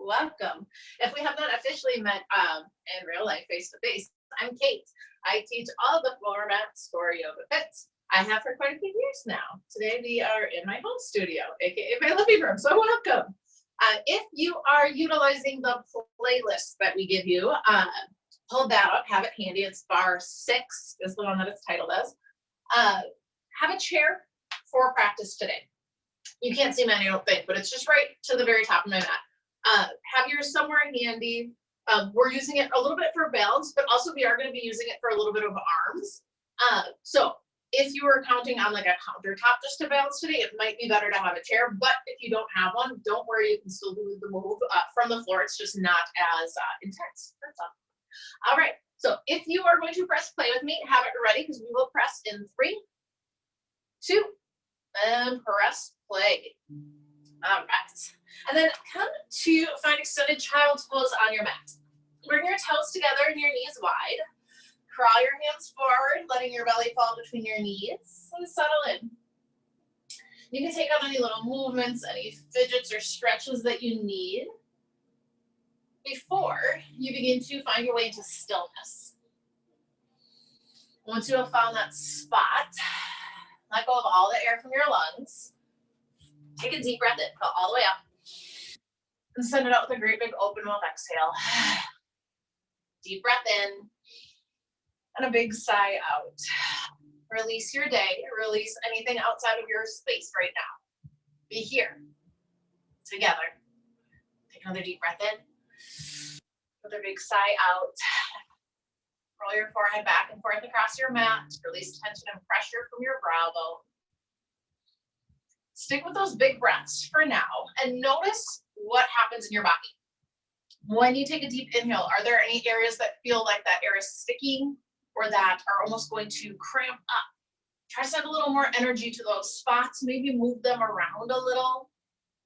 welcome. If we have not officially met in real life, face to face, I'm Kate. I teach all the floor mats for Yoga Fits. I have for quite a few years now. Today we are in my home studio, aka my living room, so welcome. If you are utilizing the playlist that we give you, pull that up, have it handy. It's bar 6 is the one that it's titled as. Have a chair for practice today. You can't see mine, I don't think, but it's just right to the very top of my mat. Have yours somewhere handy. We're using it a little bit for balance, but also we are going to be using it for a little bit of arms. So if you were counting on like a countertop just to balance today, it might be better to have a chair, but if you don't have one, don't worry, you can still do the move from the floor. It's just not as intense. That's all. All right, so if you are going to press play with me, have it ready because we will press in 3, 2, and press play. All right, and then come to find extended child's pose on your mat. Bring your toes together and your knees wide. Crawl your hands forward, letting your belly fall between your knees, and settle in. You can take on any little movements, any fidgets or stretches that you need before you begin to find your way into stillness. Once you have found that spot, let go of all the air from your lungs. Take a deep breath in, fill all the way up, and send it out with a great big open mouth exhale. Deep breath in, and a big sigh out. Release your day, release anything outside of your space right now. Be here, together. Take another deep breath in, another big sigh out. Roll your forehead back and forth across your mat. Release tension and pressure from your brow bone. Stick with those big breaths for now and notice what happens in your body. When you take a deep inhale, are there any areas that feel like that air is sticking or that are almost going to cramp up? Try to send a little more energy to those spots, maybe move them around a little.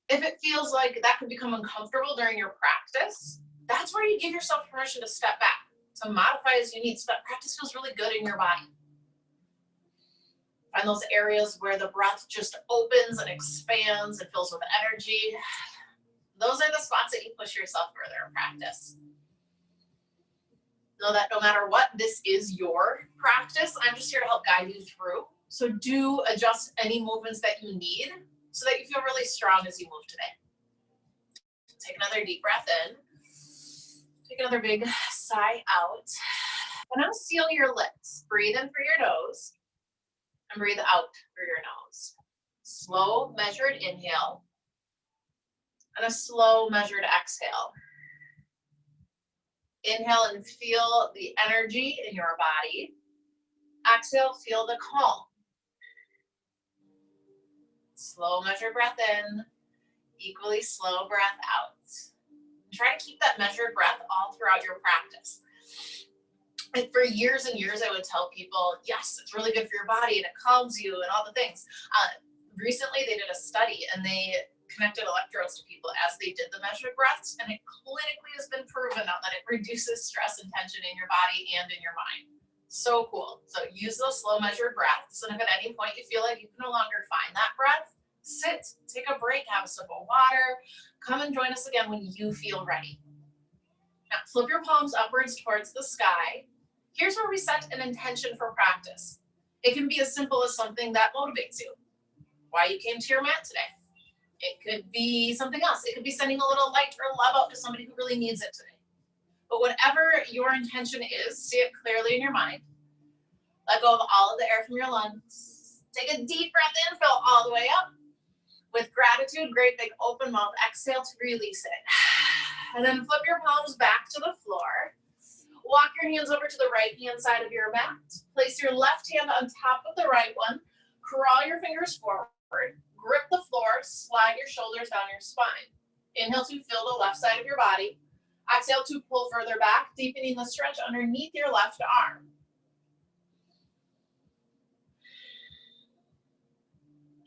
If it feels like that could become uncomfortable during your practice, that's where you give yourself permission to step back, to modify as you need so that practice feels really good in your body. Find those areas where the breath just opens and expands and fills with energy. Those are the spots that you push yourself further in practice. Know that no matter what, this is your practice. I'm just here to help guide you through. So do adjust any movements that you need so that you feel really strong as you move today. Take another deep breath in. Take another big sigh out. And now seal your lips. Breathe in through your nose and breathe out through your nose. Slow, measured inhale and a slow, measured exhale. Inhale and feel the energy in your body. Exhale, feel the calm. Slow, measured breath in, equally slow breath out. Try to keep that measured breath all throughout your practice. And for years and years, I would tell people, yes, it's really good for your body and it calms you and all the things. Recently, they did a study and they connected electrodes to people as they did the measured breaths, and it clinically has been proven now that it reduces stress and tension in your body and in your mind. So cool. So use those slow measured breaths, and if at any point you feel like you can no longer find that breath, sit, take a break, have a sip of water, come and join us again when you feel ready. Now flip your palms upwards towards the sky. Here's where we set an intention for practice. It can be as simple as something that motivates you. Why you came to your mat today. It could be something else. It could be sending a little light or love out to somebody who really needs it today. But whatever your intention is, see it clearly in your mind. Let go of all of the air from your lungs. Take a deep breath in, fill all the way up. With gratitude, great big open mouth exhale to release it. And then flip your palms back to the floor. Walk your hands over to the right hand side of your mat. Place your left hand on top of the right one. Crawl your fingers forward. Grip the floor, slide your shoulders down your spine. Inhale to fill the left side of your body. Exhale to pull further back, deepening the stretch underneath your left arm.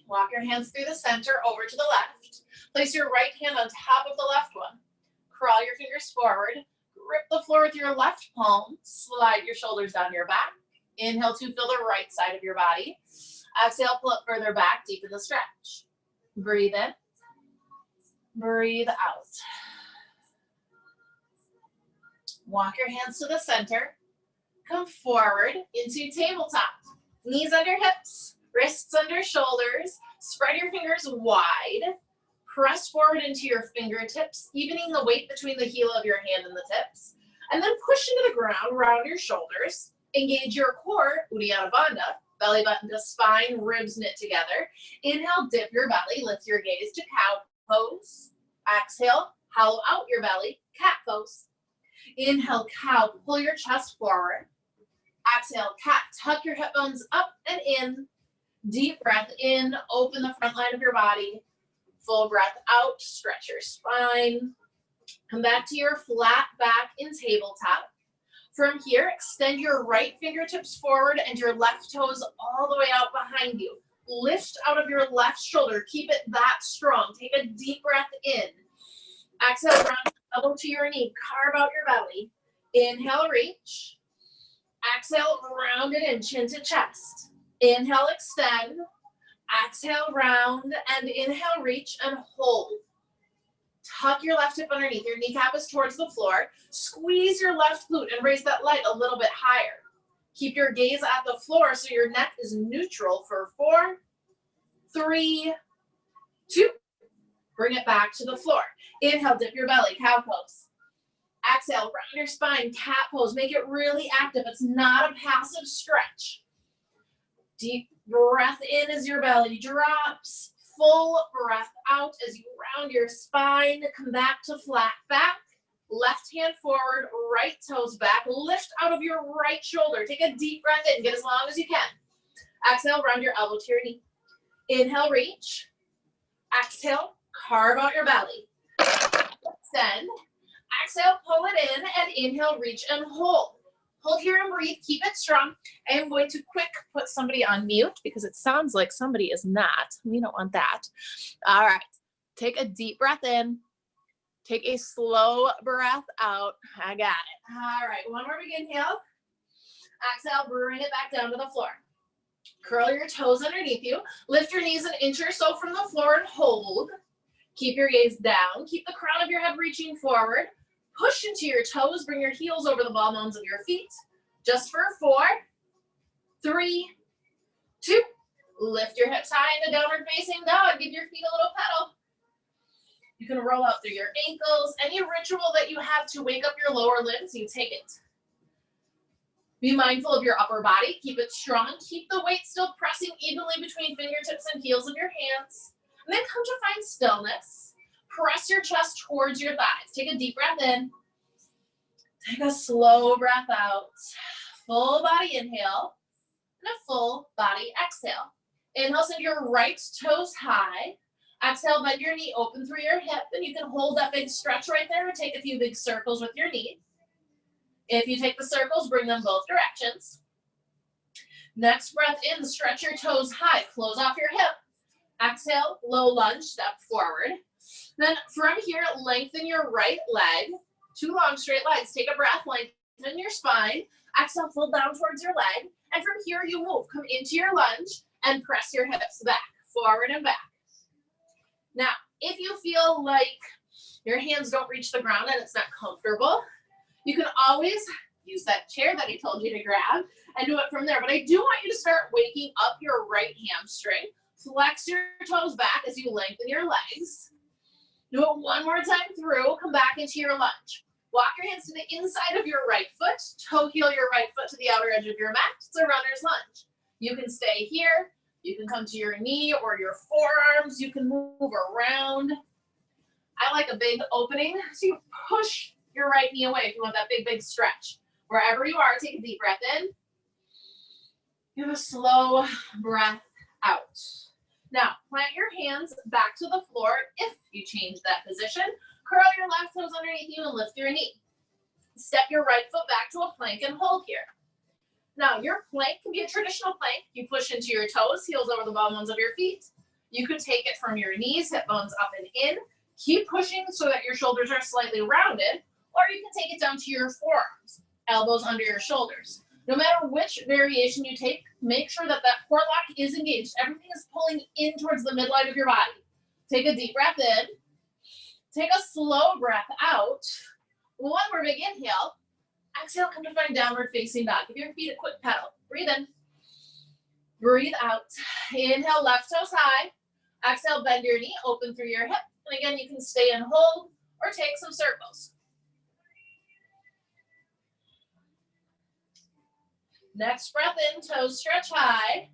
Walk your hands through the center over to the left. Place your right hand on top of the left one. Crawl your fingers forward. Grip the floor with your left palm. Slide your shoulders down your back. Inhale to fill the right side of your body. Exhale, pull it further back, deepen the stretch. Breathe in. Breathe out. Walk your hands to the center. Come forward into tabletop. Knees under hips, wrists under shoulders. Spread your fingers wide. Press forward into your fingertips, evening the weight between the heel of your hand and the tips. And then push into the ground, round your shoulders. Engage your core, Uddiyana Bandha, belly button to spine, ribs knit together. Inhale, dip your belly, lift your gaze to cow pose. Exhale, hollow out your belly, cat pose. Inhale, cow, pull your chest forward. Exhale, cat, tuck your hip bones up and in. Deep breath in, open the front line of your body. Full breath out, stretch your spine. Come back to your flat back in tabletop. From here, extend your right fingertips forward and your left toes all the way out behind you. Lift out of your left shoulder. Keep it that strong. Take a deep breath in. Exhale, round elbow to your knee. Carve out your belly. Inhale, reach. Exhale, round it in, chin to chest. Inhale, extend. Exhale, round, and inhale, reach and hold. Tuck your left hip underneath. Your kneecap is towards the floor. Squeeze your left glute and raise that leg a little bit higher. Keep your gaze at the floor so your neck is neutral for 4, 3, 2. Bring it back to the floor. Inhale, dip your belly, cow pose. Exhale, round your spine, cat pose. Make it really active. It's not a passive stretch. Deep breath in as your belly drops. Full breath out as you round your spine. Come back to flat back. Left hand forward, right toes back. Lift out of your right shoulder. Take a deep breath in. Get as long as you can. Exhale, round your elbow to your knee. Inhale, reach. Exhale, carve out your belly. Extend. Exhale, pull it in, and inhale, reach and hold. Hold here and breathe. Keep it strong. I am going to quick put somebody on mute because it sounds like somebody is not. We don't want that. All right. Take a deep breath in. Take a slow breath out. I got it. All right. One more big inhale. Exhale, bring it back down to the floor. Curl your toes underneath you. Lift your knees an inch or so from the floor and hold. Keep your gaze down. Keep the crown of your head reaching forward. Push into your toes. Bring your heels over the ball bones of your feet. Just for 4, 3, 2. Lift your hips high into downward facing dog. Give your feet a little pedal. You can roll out through your ankles. Any ritual that you have to wake up your lower limbs, you take it. Be mindful of your upper body. Keep it strong. Keep the weight still pressing evenly between fingertips and heels of your hands. And then come to find stillness. Press your chest towards your thighs. Take a deep breath in. Take a slow breath out. Full body inhale and a full body exhale. Inhale, send your right toes high. Exhale, bend your knee open through your hip, and you can hold that big stretch right there or take a few big circles with your knee. If you take the circles, bring them both directions. Next breath in, stretch your toes high. Close off your hip. Exhale, low lunge, step forward. Then from here, lengthen your right leg. 2 long straight legs. Take a breath, lengthen your spine. Exhale, fold down towards your leg. And from here, you move. Come into your lunge and press your hips back, forward and back. Now, if you feel like your hands don't reach the ground and it's not comfortable, you can always use that chair that I told you to grab and do it from there. But I do want you to start waking up your right hamstring. Flex your toes back as you lengthen your legs. Do it one more time through. Come back into your lunge. Walk your hands to the inside of your right foot. Toe heel your right foot to the outer edge of your mat. It's a runner's lunge. You can stay here. You can come to your knee or your forearms. You can move around. I like a big opening, so you push your right knee away if you want that big, big stretch. Wherever you are, take a deep breath in. Give a slow breath out. Now, plant your hands back to the floor if you change that position. Curl your left toes underneath you and lift your knee. Step your right foot back to a plank and hold here. Now, your plank can be a traditional plank. You push into your toes, heels over the ball bones of your feet. You could take it from your knees, hip bones up and in. Keep pushing so that your shoulders are slightly rounded, or you can take it down to your forearms, elbows under your shoulders. No matter which variation you take, make sure that that core lock is engaged. Everything is pulling in towards the midline of your body. Take a deep breath in. Take a slow breath out. One more big inhale. Exhale, come to find downward facing dog. Give your feet a quick pedal. Breathe in. Breathe out. Inhale, left toes high. Exhale, bend your knee, open through your hip. And again, you can stay and hold or take some circles. Next breath in, toes stretch high.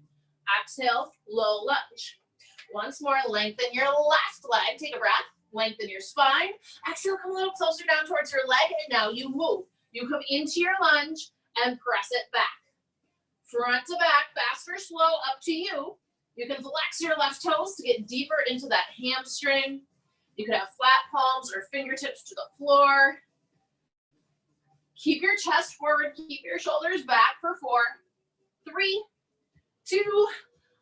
Exhale, low lunge. Once more, lengthen your left leg. Take a breath. Lengthen your spine. Exhale, come a little closer down towards your leg. And now you move. You come into your lunge and press it back. Front to back, fast or slow, up to you. You can flex your left toes to get deeper into that hamstring. You could have flat palms or fingertips to the floor. Keep your chest forward, keep your shoulders back for 4, 3, 2.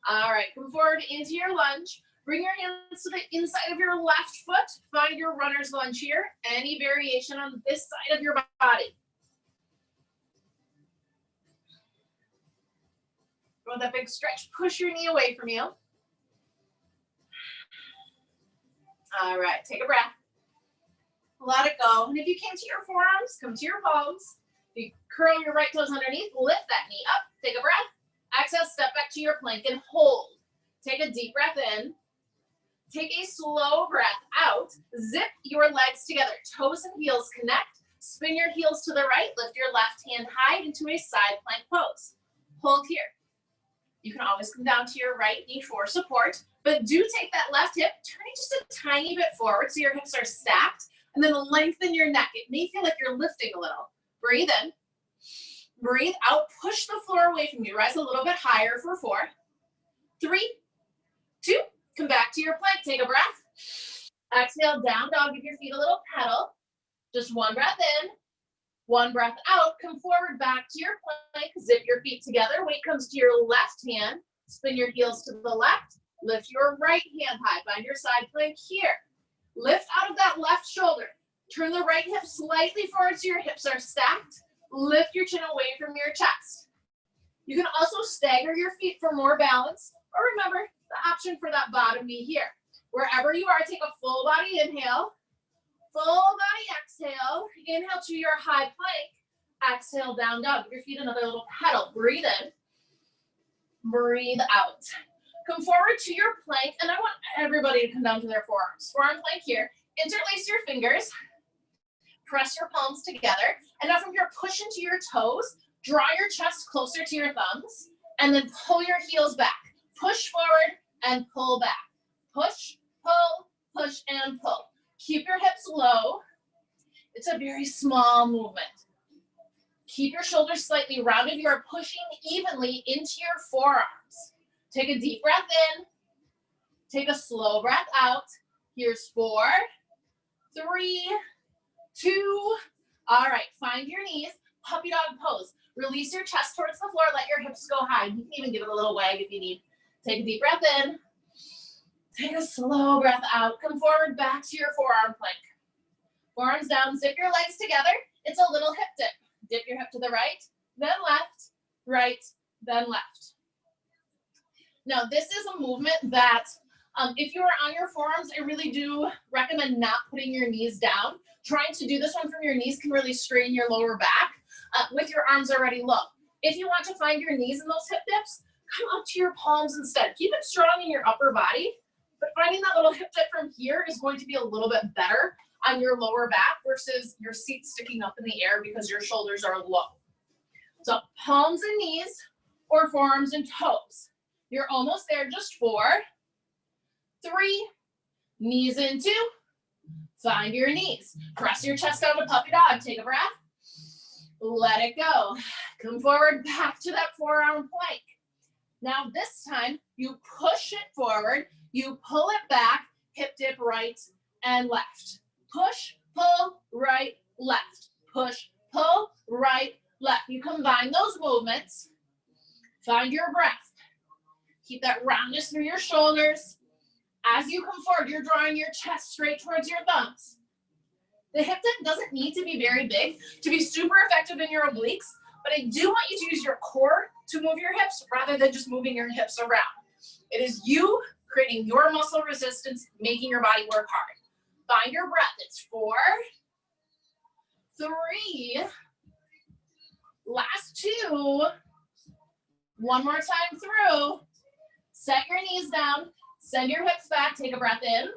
All right, come forward into your lunge. Bring your hands to the inside of your left foot. Find your runner's lunge here. Any variation on this side of your body. With that big stretch, push your knee away from you. All right, take a breath. Let it go. And if you came to your forearms, come to your palms. If you curl your right toes underneath, lift that knee up. Take a breath. Exhale, step back to your plank and hold. Take a deep breath in. Take a slow breath out. Zip your legs together. Toes and heels connect. Spin your heels to the right. Lift your left hand high into a side plank pose. Hold here. You can always come down to your right knee for support, but do take that left hip, turn it just a tiny bit forward so your hips are stacked, and then lengthen your neck. It may feel like you're lifting a little. Breathe in. Breathe out. Push the floor away from you. Rise a little bit higher for 4, 3, 2. Come back to your plank. Take a breath. Exhale, down dog. Give your feet a little pedal. Just one breath in. One breath out, come forward back to your plank, zip your feet together, weight comes to your left hand, spin your heels to the left, lift your right hand high, find your side plank here. Lift out of that left shoulder, turn the right hip slightly forward so your hips are stacked, lift your chin away from your chest. You can also stagger your feet for more balance, or remember the option for that bottom knee here. Wherever you are, take a full body inhale. Full body exhale. Inhale to your high plank. Exhale, down dog. Give your feet another little pedal. Breathe in. Breathe out. Come forward to your plank, and I want everybody to come down to their forearms. Forearm plank here. Interlace your fingers. Press your palms together. And now from here, push into your toes. Draw your chest closer to your thumbs. And then pull your heels back. Push forward and pull back. Push, pull, push, and pull. Keep your hips low. It's a very small movement. Keep your shoulders slightly rounded. You are pushing evenly into your forearms. Take a deep breath in. Take a slow breath out. Here's 4, 3, 2. All right, find your knees. Puppy dog pose. Release your chest towards the floor. Let your hips go high. You can even give it a little wag if you need. Take a deep breath in. Take a slow breath out. Come forward back to your forearm plank. Forearms down, zip your legs together. It's a little hip dip. Dip your hip to the right, then left, right, then left. Now this is a movement that if you are on your forearms, I really do recommend not putting your knees down. Trying to do this one from your knees can really strain your lower back with your arms already low. If you want to find your knees in those hip dips, come up to your palms instead. Keep it strong in your upper body. But finding that little hip dip from here is going to be a little bit better on your lower back versus your seat sticking up in the air because your shoulders are low. So palms and knees or forearms and toes. You're almost there, just 4, 3, knees in 2. Find your knees. Press your chest down to puppy dog. Take a breath. Let it go. Come forward back to that forearm plank. Now this time you push it forward. You pull it back, hip dip right and left. Push, pull, right, left. Push, pull, right, left. You combine those movements. Find your breath. Keep that roundness through your shoulders. As you come forward, you're drawing your chest straight towards your thumbs. The hip dip doesn't need to be very big to be super effective in your obliques, but I do want you to use your core to move your hips rather than just moving your hips around. It is you creating your muscle resistance, making your body work hard. Find your breath. It's 4, 3, Last two. One more time through. Set your knees down. Send your hips back. Take a breath in.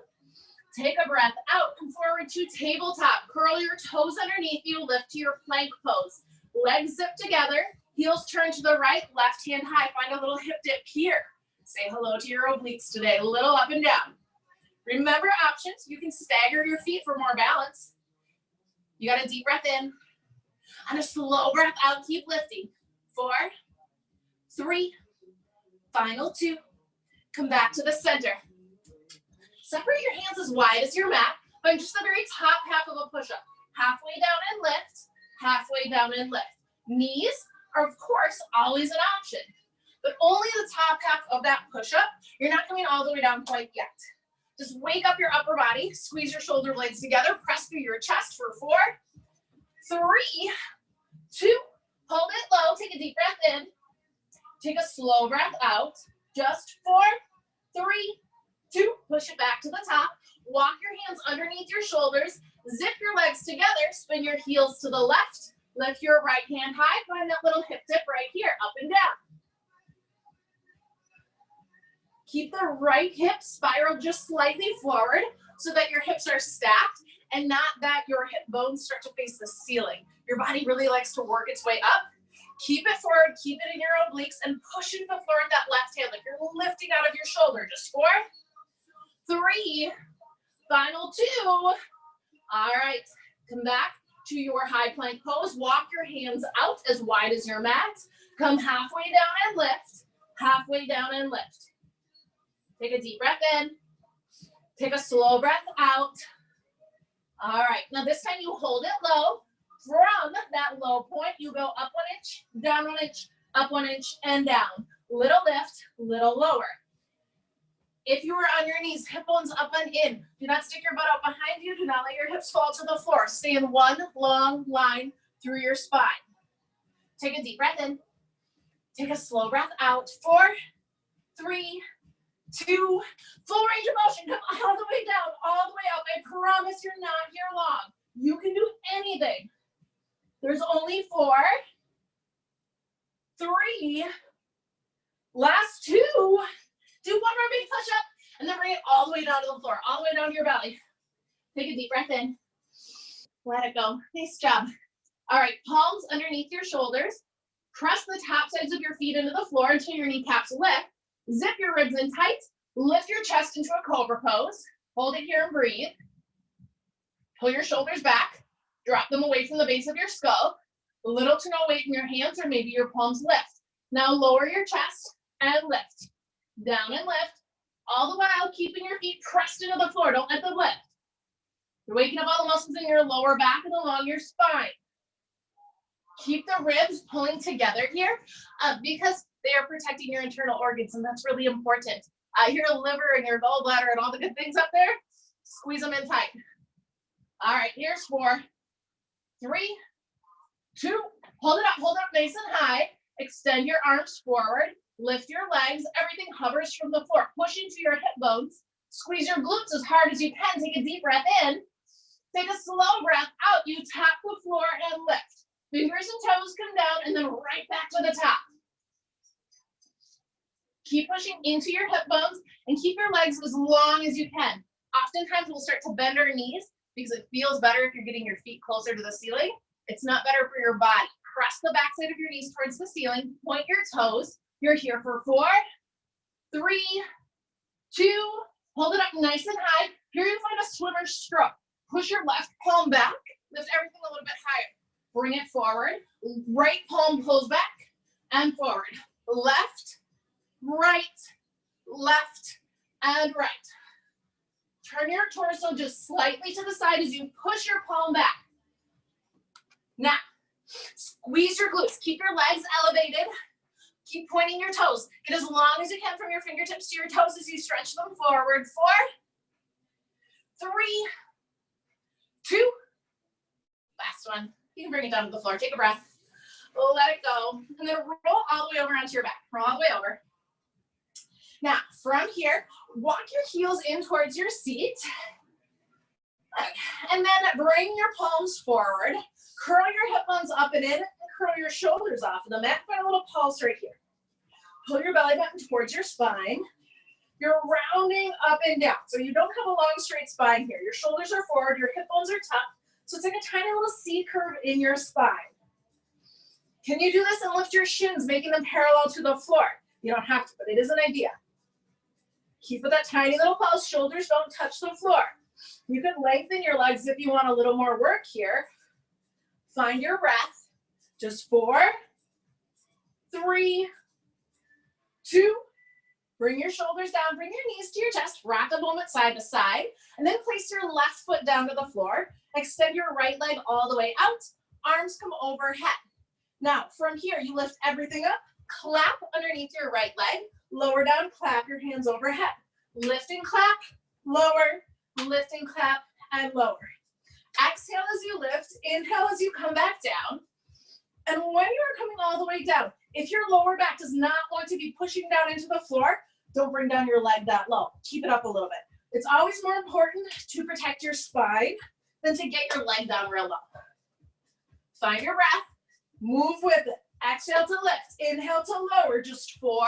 Take a breath out. Come forward to tabletop. Curl your toes underneath you. Lift to your plank pose. Legs zip together. Heels turn to the right. Left hand high. Find a little hip dip here. Say hello to your obliques today. A little up and down. Remember options. You can stagger your feet for more balance. You got a deep breath in. And a slow breath out. Keep lifting. 4, 3, final 2. Come back to the center. Separate your hands as wide as your mat. Find just the very top half of a push-up. Halfway down and lift. Halfway down and lift. Knees are, of course, always an option. But only the top half of that push-up. You're not coming all the way down quite yet. Just wake up your upper body. Squeeze your shoulder blades together. Press through your chest for 4, 3, 2. Hold it low. Take a deep breath in. Take a slow breath out. Just 4, 3, 2. Push it back to the top. Walk your hands underneath your shoulders. Zip your legs together. Spin your heels to the left. Lift your right hand high. Find that little hip dip right here, up and down. Keep the right hip spiral just slightly forward so that your hips are stacked and not that your hip bones start to face the ceiling. Your body really likes to work its way up. Keep it forward, keep it in your obliques, and push into the floor with that left hand like you're lifting out of your shoulder. Just 4, 3, final 2. All right, come back to your high plank pose. Walk your hands out as wide as your mat. Come halfway down and lift. Halfway down and lift. Take a deep breath in. Take a slow breath out. All right, now this time you hold it low. From that low point, you go up 1 inch, down 1 inch, up 1 inch, and down. Little lift, little lower. If you are on your knees, hip bones up and in. Do not stick your butt out behind you. Do not let your hips fall to the floor. Stay in one long line through your spine. Take a deep breath in. Take a slow breath out. 4, 3, 2, full range of motion. Come all the way down, all the way up. I promise you're not here long. You can do anything. There's only 4, 3, last 2. Do one more big push-up, and then bring it all the way down to the floor, all the way down to your belly. Take a deep breath in. Let it go. Nice job. All right, palms underneath your shoulders. Press the top sides of your feet into the floor until your kneecaps lift. Zip your ribs in tight. Lift your chest into a cobra pose. Hold it here and breathe. Pull your shoulders back. Drop them away from the base of your skull. Little to no weight in your hands, or maybe your palms lift. Now lower your chest and lift. Down and lift. All the while keeping your feet pressed into the floor. Don't let them lift. You're waking up all the muscles in your lower back and along your spine. Keep the ribs pulling together here because they are protecting your internal organs, and that's really important. Your liver and your gallbladder and all the good things up there, squeeze them in tight. All right, here's 4, 3, 2, hold it up nice and high. Extend your arms forward, lift your legs, everything hovers from the floor. Push into your hip bones, squeeze your glutes as hard as you can. Take a deep breath in, take a slow breath out. You tap the floor and lift. Fingers and toes come down and then right back to the top. Keep pushing into your hip bones and keep your legs as long as you can. Oftentimes we'll start to bend our knees because it feels better if you're getting your feet closer to the ceiling. It's not better for your body. Press the backside of your knees towards the ceiling. Point your toes. You're here for 4, 3, 2. Hold it up nice and high. Here you find a swimmer's stroke. Push your left palm back. Lift everything a little bit higher. Bring it forward. Right palm pulls back and forward. Left, right, left, and right. Turn your torso just slightly to the side as you push your palm back. Now, squeeze your glutes. Keep your legs elevated. Keep pointing your toes. Get as long as you can from your fingertips to your toes as you stretch them forward. 4, 3, 2. Last one. You can bring it down to the floor. Take a breath. Let it go. And then roll all the way over onto your back. Roll all the way over. Now, from here, walk your heels in towards your seat. And then bring your palms forward. Curl your hip bones up and in. And curl your shoulders off of the mat. Find a little pulse right here. Pull your belly button towards your spine. You're rounding up and down. So you don't have a long straight spine here. Your shoulders are forward, your hip bones are tucked. So it's like a tiny little C curve in your spine. Can you do this and lift your shins, making them parallel to the floor? You don't have to, but it is an idea. Keep with that tiny little pulse. Shoulders don't touch the floor. You can lengthen your legs if you want a little more work here. Find your breath. Just 4, 3, 2. Bring your shoulders down. Bring your knees to your chest. Rock a moment side to side. And then place your left foot down to the floor. Extend your right leg all the way out. Arms come overhead. Now, from here, you lift everything up. Clap underneath your right leg. Lower down, clap your hands overhead. Lift and clap, lower, lift and clap, and lower. Exhale as you lift, inhale as you come back down. And when you are coming all the way down, if your lower back does not want to be pushing down into the floor, don't bring down your leg that low. Keep it up a little bit. It's always more important to protect your spine than to get your leg down real low. Find your breath, move with it. Exhale to lift, inhale to lower, just 4,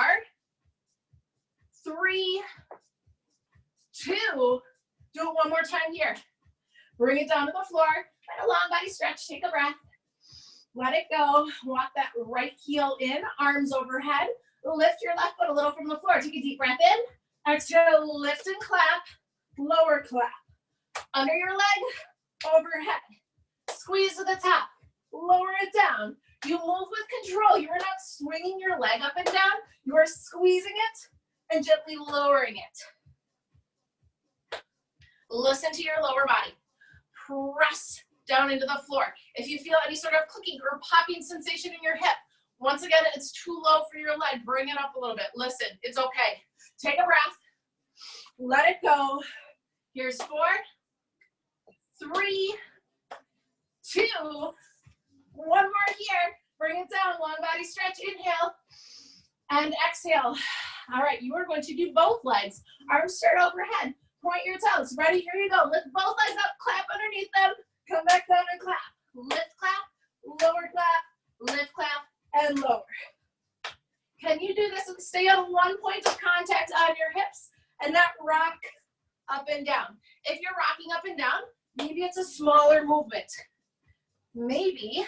3, 2, do it one more time here. Bring it down to the floor, find a long body stretch, take a breath. Let it go, walk that right heel in, arms overhead. Lift your left foot a little from the floor. Take a deep breath in, exhale, lift and clap, lower clap. Under your leg, overhead. Squeeze to the top, lower it down. You move with control. You are not swinging your leg up and down. You are squeezing it and gently lowering it. Listen to your lower body. Press down into the floor. If you feel any sort of clicking or popping sensation in your hip, once again, it's too low for your leg. Bring it up a little bit. Listen, it's okay. Take a breath. Let it go. Here's 4, 3, 2, one more here. Bring it down. Long body stretch. Inhale and exhale. All right, you are going to do both legs. Arms start overhead. Point your toes. Ready? Here you go. Lift both legs up. Clap underneath them. Come back down and clap. Lift, clap. Lower, clap. Lift, clap, and lower. Can you do this and stay on one point of contact on your hips and not rock up and down? If you're rocking up and down, maybe it's a smaller movement. Maybe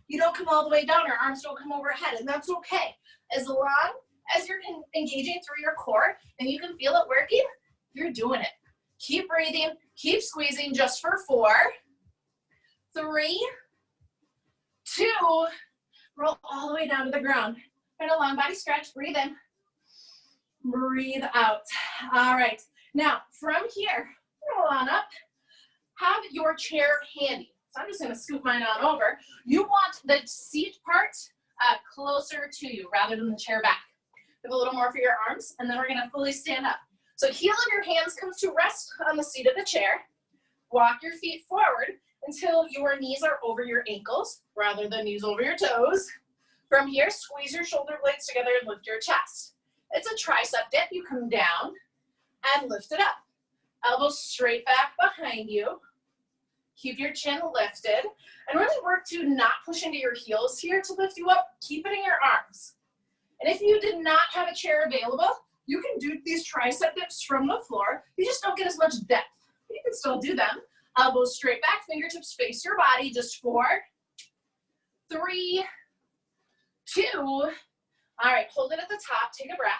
you don't come all the way down, your arms don't come overhead, and that's okay. As long as you're engaging through your core and you can feel it working, you're doing it. Keep breathing, keep squeezing just for 4, 3, 2, roll all the way down to the ground. Find a long body stretch, breathe in, breathe out. All right, now from here, roll on up, have your chair handy. So I'm just gonna scoot mine on over. You want the seat part closer to you rather than the chair back. Give a little more for your arms, and then we're gonna fully stand up. So heel of your hands comes to rest on the seat of the chair. Walk your feet forward until your knees are over your ankles rather than knees over your toes. From here, squeeze your shoulder blades together and lift your chest. It's a tricep dip. You come down and lift it up. Elbows straight back behind you. Keep your chin lifted and really work to not push into your heels here to lift you up. Keep it in your arms. And if you did not have a chair available, you can do these tricep dips from the floor. You just don't get as much depth. You can still do them. Elbows straight back, fingertips face your body. Just 4, 3, 2. All right, hold it at the top. Take a breath.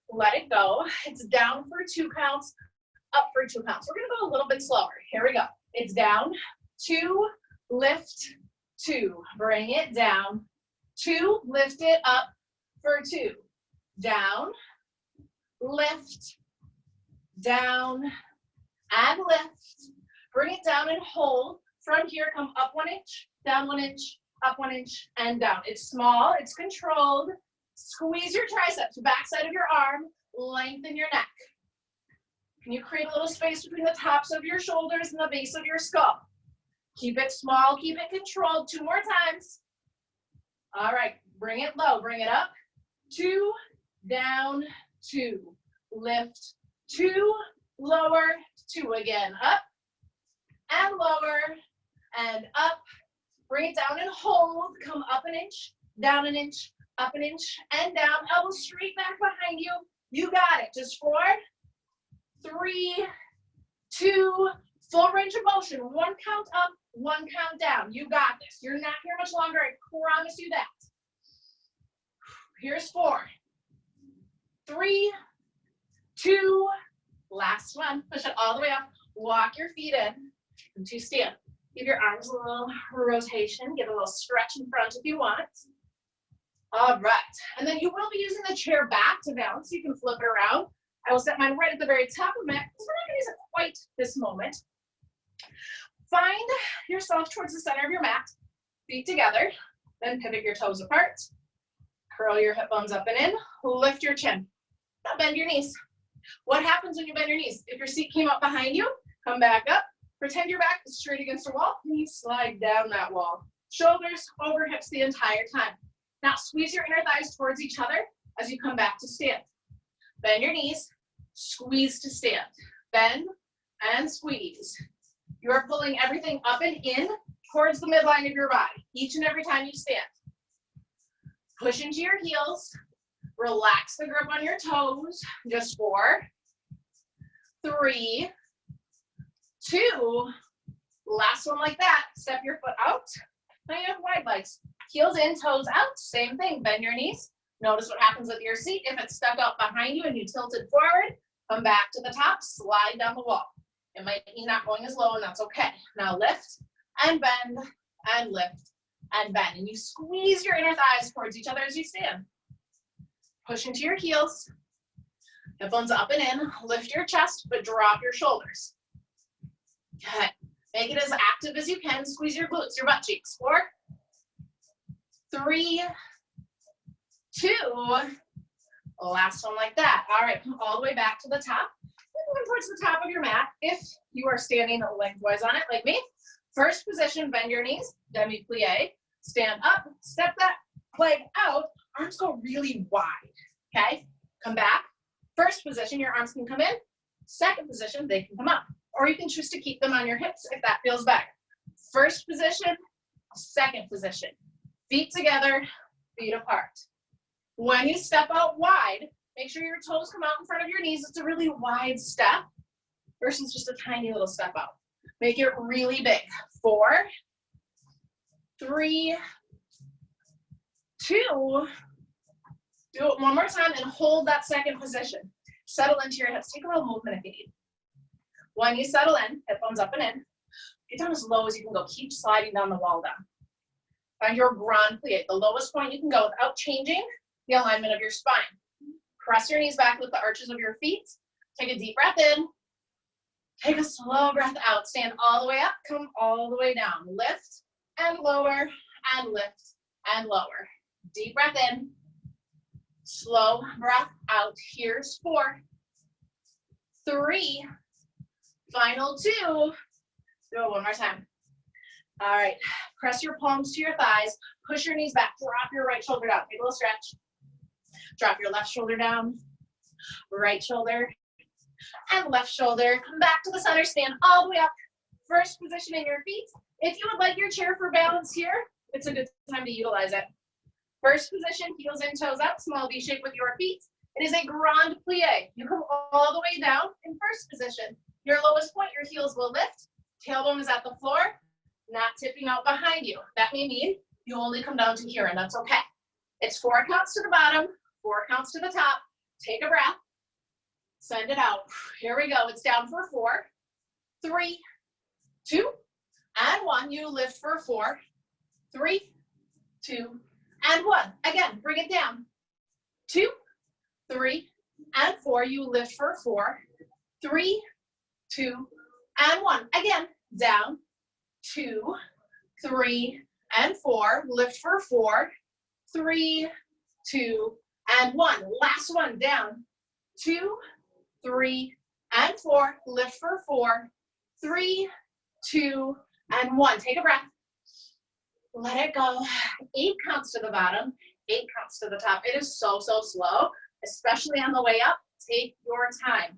Let it go. It's down for 2 counts, up for 2 counts. We're gonna go a little bit slower. Here we go. It's down, 2, lift, 2. Bring it down, 2, lift it up for 2. Down, lift, down, and lift. Bring it down and hold. From here, come up 1 inch, down 1 inch, up 1 inch, and down. It's small, it's controlled. Squeeze your triceps, backside of your arm, lengthen your neck. Can you create a little space between the tops of your shoulders and the base of your skull? Keep it small, keep it controlled. 2 more times. All right, bring it low, bring it up. 2, down, 2, lift, 2, lower, 2 again, up, and lower, and up, Bring it down and hold. Come up an inch, down an inch, up an inch, and down. Elbows straight back behind you. You got it. Just 4, 3, 2, full range of motion. 1 count up, 1 count down. You got this. You're not here much longer. I promise you that. Here's 4, 3, 2, last one. Push it all the way up. Walk your feet in into stand. Give your arms a little rotation. Get a little stretch in front if you want. All right. And then you will be using the chair back to balance. You can flip it around. I will set mine right at the very top of it because we're not going to use it quite this moment. Find yourself towards the center of your mat. Feet together. Then pivot your toes apart. Curl your hip bones up and in. Lift your chin. Now bend your knees. What happens when you bend your knees? If your seat came up behind you, come back up. Pretend your back is straight against a wall. Knees slide down that wall. Shoulders over hips the entire time. Now squeeze your inner thighs towards each other as you come back to stand. Bend your knees. Squeeze to stand. Bend and squeeze. You are pulling everything up and in towards the midline of your body each and every time you stand. Push into your heels. Relax the grip on your toes. Just 4, 3, 2. Last one like that. Step your foot out. Now you have wide legs. Heels in, toes out. Same thing. Bend your knees. Notice what happens with your seat. If it's stuck out behind you and you tilt it forward, come back to the top, slide down the wall. It might be not going as low, and that's okay. Now lift and bend and lift and bend. And you squeeze your inner thighs towards each other as you stand. Push into your heels. Hip bones up and in. Lift your chest, but drop your shoulders. Okay. Make it as active as you can. Squeeze your glutes, your butt cheeks. 4, 3, 2. Last one like that. All right, come all the way back to the top. Moving towards the top of your mat. If you are standing lengthwise on it, like me, first position, bend your knees, demi-plie. Stand up, step that leg out. Arms go really wide, okay? Come back. First position, your arms can come in. Second position, they can come up. Or you can choose to keep them on your hips if that feels better. First position, second position. Feet together, feet apart. When you step out wide, make sure your toes come out in front of your knees. It's a really wide step versus just a tiny little step out. Make it really big. 4, 3, 2. Do it one more time and hold that second position. Settle into your hips. Take a little movement if you need. When you settle in, hip bones up and in. Get down as low as you can go. Keep sliding down the wall down. Find your grand plie, the lowest point you can go without changing the alignment of your spine. Press your knees back with the arches of your feet. Take a deep breath in. Take a slow breath out. Stand all the way up. Come all the way down. Lift and lower and lift and lower. Deep breath in. Slow breath out. Here's 4, 3, final 2. Do it one more time. All right. Press your palms to your thighs. Push your knees back. Drop your right shoulder down. Take a little stretch. Drop your left shoulder down. Right shoulder. And left shoulder. Come back to the center. Stand all the way up. First position in your feet. If you would like your chair for balance here, it's a good time to utilize it. First position, heels in, toes out, small V shape with your feet. It is a grand plie. You come all the way down in first position. Your lowest point, your heels will lift. Tailbone is at the floor, not tipping out behind you. That may mean you only come down to here, and that's okay. It's 4 counts to the bottom, 4 counts to the top. Take a breath. Send it out. Here we go. It's down for 4, 3, 2, and 1. You lift for 4, 3, 2, and 1. Again, bring it down. 2, 3, and 4. You lift for 4, 3, 2, and 1. Again, down. 2, 3, and 4. Lift for 4, 3, 2, and 1. Last one, down. 2, 3, and 4. Lift for 4, 3, 2, and 1. Take a breath. Let it go. 8 counts to the bottom, 8 counts to the top. It is so, so slow, especially on the way up. Take your time.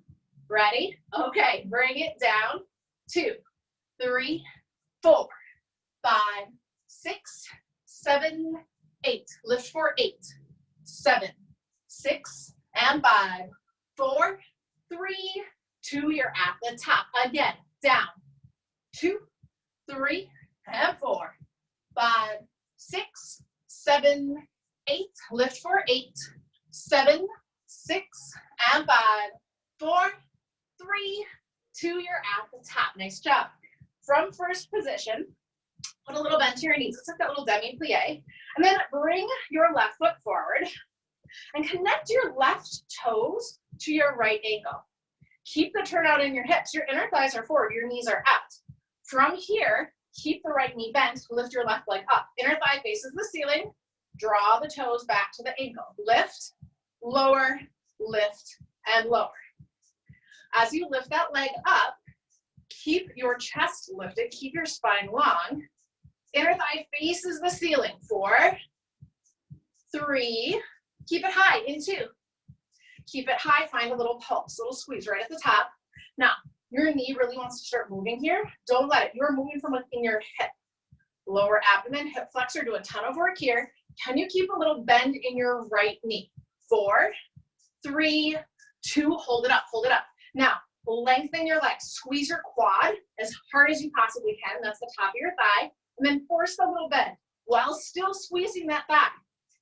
Ready? Okay, bring it down. 2, 3, 4, 5, 6, 7, 8. Lift for 8, 7, 6, and 5, 4, 3, 2. You're at the top. Again, down. 2, 3, and 4, 5, 6, 7, 8. Lift for 8, 7, 6, and 5, 4, 3, 2. You're at the top. Nice job. From first position, put a little bend to your knees. It's like that little demi-plie. And then bring your left foot forward and connect your left toes to your right ankle. Keep the turnout in your hips. Your inner thighs are forward. Your knees are out. From here, keep the right knee bent. Lift your left leg up. Inner thigh faces the ceiling. Draw the toes back to the ankle. Lift, lower, lift, and lower. As you lift that leg up, keep your chest lifted. Keep your spine long. Inner thigh faces the ceiling. 4, 3, keep it high in 2. Keep it high, find a little pulse, a little squeeze right at the top. Now, your knee really wants to start moving here. Don't let it. You're moving from within your hip. Lower abdomen, hip flexor, do a ton of work here. Can you keep a little bend in your right knee? 4, 3, 2, hold it up, hold it up. Now, lengthen your legs. Squeeze your quad as hard as you possibly can. That's the top of your thigh. And then force the little bend while still squeezing that thigh.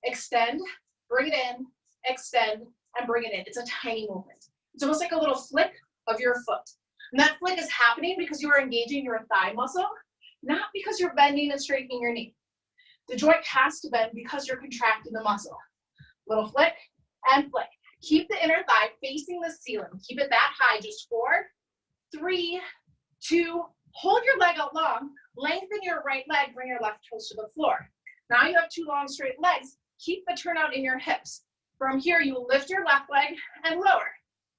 Extend, bring it in, extend, and bring it in. It's a tiny movement. It's almost like a little flick of your foot. And that flick is happening because you are engaging your thigh muscle, not because you're bending and straightening your knee. The joint has to bend because you're contracting the muscle. Little flick and flick. Keep the inner thigh facing the ceiling. Keep it that high. Just 4, 3, 2. Hold your leg out long. Lengthen your right leg. Bring your left toes to the floor. Now you have 2 long straight legs. Keep the turnout in your hips. From here, you lift your left leg and lower.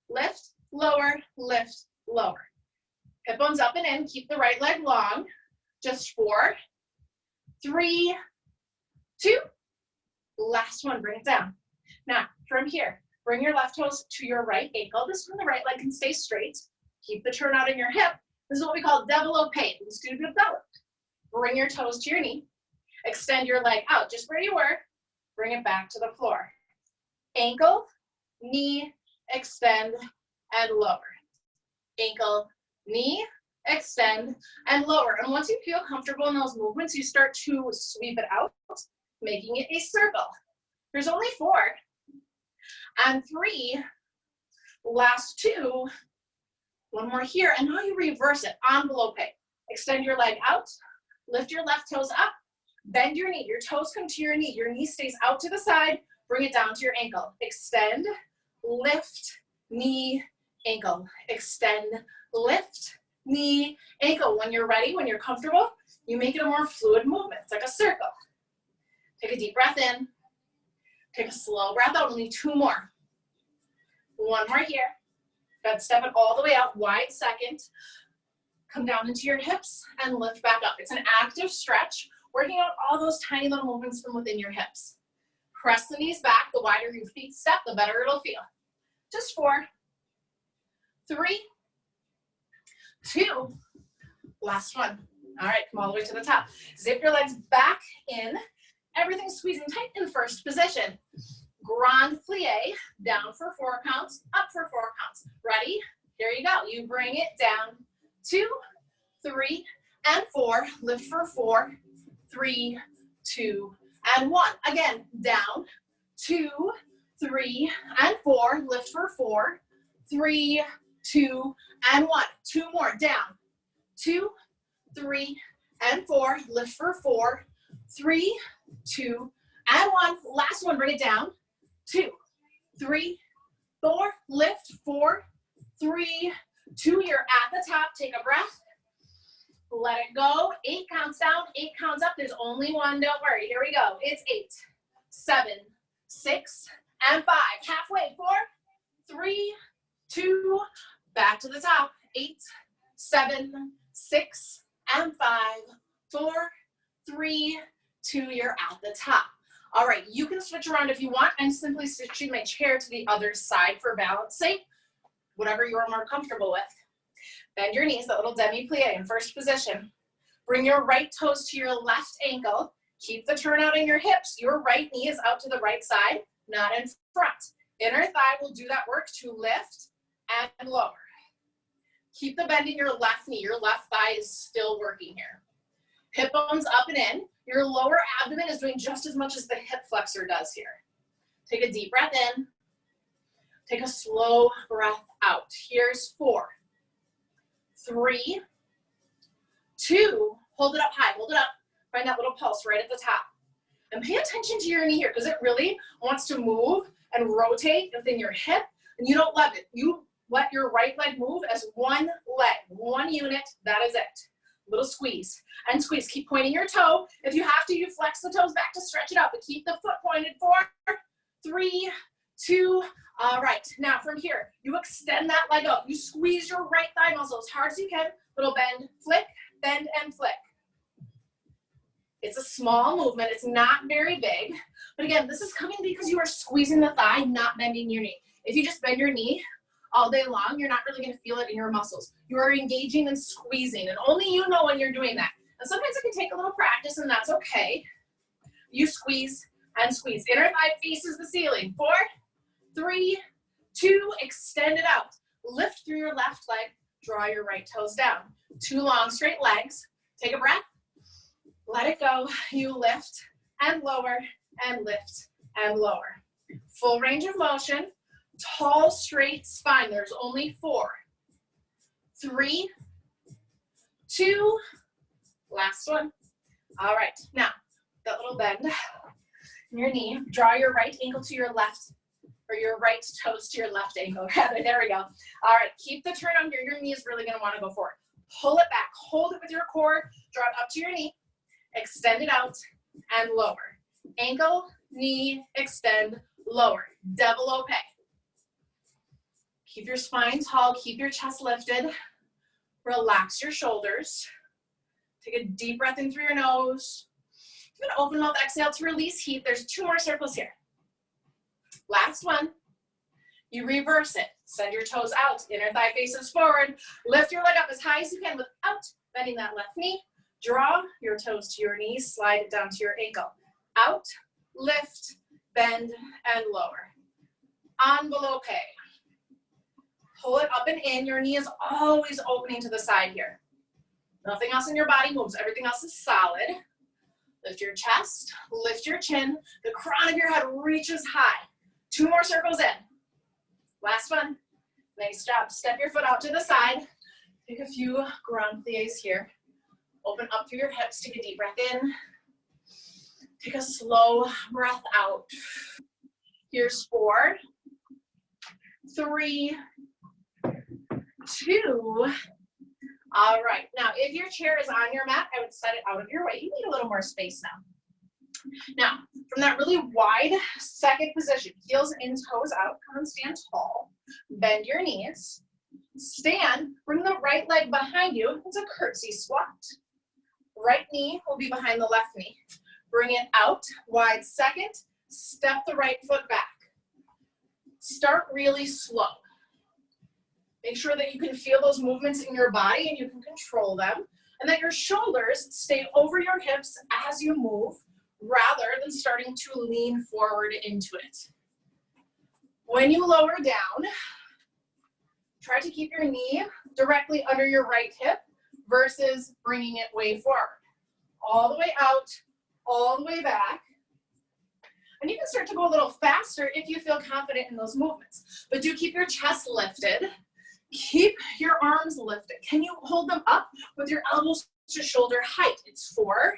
Lift, lower, lift, lower. Hip bones up and in. Keep the right leg long. Just 4, 3, 2. Last one, bring it down. Now, from here, bring your left toes to your right ankle. This one, the right leg can stay straight. Keep the turnout in your hip. This is what we call développé. Let's do develop. Bring your toes to your knee. Extend your leg out just where you were. Bring it back to the floor. Ankle, knee, extend, and lower. Ankle, knee, extend, and lower. And once you feel comfortable in those movements, you start to sweep it out, making it a circle. There's only 4. And 3, last 2, 1 more here, and now you reverse it, envelope. Extend your leg out, lift your left toes up, bend your knee, your toes come to your knee stays out to the side, bring it down to your ankle. Extend, lift, knee, ankle. Extend, lift, knee, ankle. When you're ready, when you're comfortable, you make it a more fluid movement. It's like a circle. Take a deep breath in. Take a slow breath out, only 2 more. 1 more here. Good, step it all the way out, wide second. Come down into your hips and lift back up. It's an active stretch, working out all those tiny little movements from within your hips. Press the knees back. The wider your feet step, the better it'll feel. Just 4, 3, 2, last one. All right, come all the way to the top. Zip your legs back in. Everything's squeezing tight in first position. Grand plie, down for 4 counts, up for 4 counts. Ready? Here you go. You bring it down, 2, 3, and 4. Lift for 4, 3, 2, and 1. Again, down, 2, 3, and 4. Lift for 4, 3, 2, and 1. 2 more, down, 2, 3, and 4. Lift for 4, 3, 2, and 1. Last one, bring it down. 2, 3, 4. Lift. 4, 3, 2. You're at the top. Take a breath. Let it go. 8 counts down, 8 counts up. There's only 1. Don't worry. Here we go. It's 8, 7, 6, and 5. Halfway. 4, 3, 2. Back to the top. 8, 7, 6, and 5. 4, 3, 2. You're at the top. All right, you can switch around if you want. I'm simply switching my chair to the other side for balance sake, whatever you're more comfortable with. Bend your knees, that little demi-plie in first position. Bring your right toes to your left ankle. Keep the turnout in your hips. Your right knee is out to the right side, not in front. Inner thigh will do that work to lift and lower. Keep the bend in your left knee. Your left thigh is still working here. Hip bones up and in. Your lower abdomen is doing just as much as the hip flexor does here. Take a deep breath in. Take a slow breath out. Here's 4, 3, 2, hold it up high, hold it up. Find that little pulse right at the top. And pay attention to your knee here because it really wants to move and rotate within your hip, and you don't let it. You let your right leg move as one leg, one unit, that is it. Little squeeze and squeeze. Keep pointing your toe. If you have to, you flex the toes back to stretch it out, but keep the foot pointed. 4, 3, 2, all right. Now from here, you extend that leg out. You squeeze your right thigh muscle as hard as you can. Little bend, flick, bend, and flick. It's a small movement. It's not very big. But again, this is coming because you are squeezing the thigh, not bending your knee. If you just bend your knee all day long, you're not really going to feel it in your muscles. You are engaging and squeezing, and only you know when you're doing that. And sometimes it can take a little practice, and that's okay. You squeeze and squeeze. Inner thigh faces the ceiling. 4, 3, 2, extend it out. Lift through your left leg. Draw your right toes down. 2 long straight legs. Take a breath. Let it go. You lift and lower and lift and lower. Full range of motion. Tall, straight spine. There's only 4, 3, 2, last one. All right, now that little bend in your knee. Draw your right ankle to your left, or your right toes to your left ankle, rather. There we go. All right, keep the turn on here. Your knee is really going to want to go forward. Pull it back. Hold it with your core. Draw it up to your knee. Extend it out and lower. Ankle, knee, extend, lower. Développé. Keep your spine tall, keep your chest lifted. Relax your shoulders. Take a deep breath in through your nose. Give an open mouth exhale to release heat. There's 2 more circles here. Last one. You reverse it. Send your toes out. Inner thigh faces forward. Lift your leg up as high as you can without bending that left knee. Draw your toes to your knees. Slide it down to your ankle. Out, lift, bend, and lower. Envelope. Pull it up and in. Your knee is always opening to the side here. Nothing else in your body moves. Everything else is solid. Lift your chest, lift your chin. The crown of your head reaches high. 2 more circles in. Last one. Nice job. Step your foot out to the side. Take a few grand pliés here. Open up through your hips. Take a deep breath in. Take a slow breath out. Here's 4, 3, 2. All right. Now, if your chair is on your mat, I would set it out of your way. You need a little more space now. Now, from that really wide second position, heels in, toes out, come and stand tall. Bend your knees. Stand. Bring the right leg behind you. It's a curtsy squat. Right knee will be behind the left knee. Bring it out. Wide second. Step the right foot back. Start really slow. Make sure that you can feel those movements in your body and you can control them, and that your shoulders stay over your hips as you move, rather than starting to lean forward into it. When you lower down, try to keep your knee directly under your right hip versus bringing it way forward. All the way out, all the way back. And you can start to go a little faster if you feel confident in those movements. But do keep your chest lifted. Keep your arms lifted. Can you hold them up with your elbows to shoulder height? It's 4,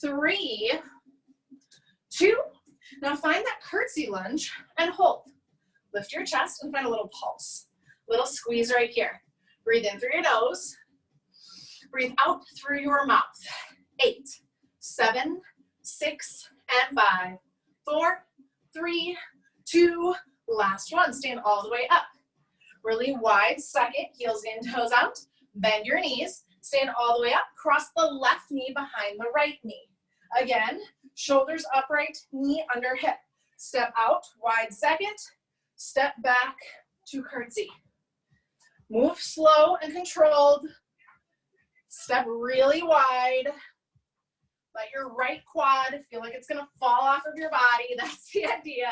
3, 2. Now find that curtsy lunge and hold. Lift your chest and find a little pulse. Little squeeze right here. Breathe in through your nose. Breathe out through your mouth. 8, 7, 6, and 5, 4, 3, 2. Last one. Stand all the way up. Really wide second, heels in, toes out. Bend your knees. Stand all the way up. Cross the left knee behind the right knee. Again, shoulders upright, knee under hip. Step out, wide second. Step back to curtsy. Move slow and controlled. Step really wide. Let your right quad feel like it's gonna fall off of your body. That's the idea.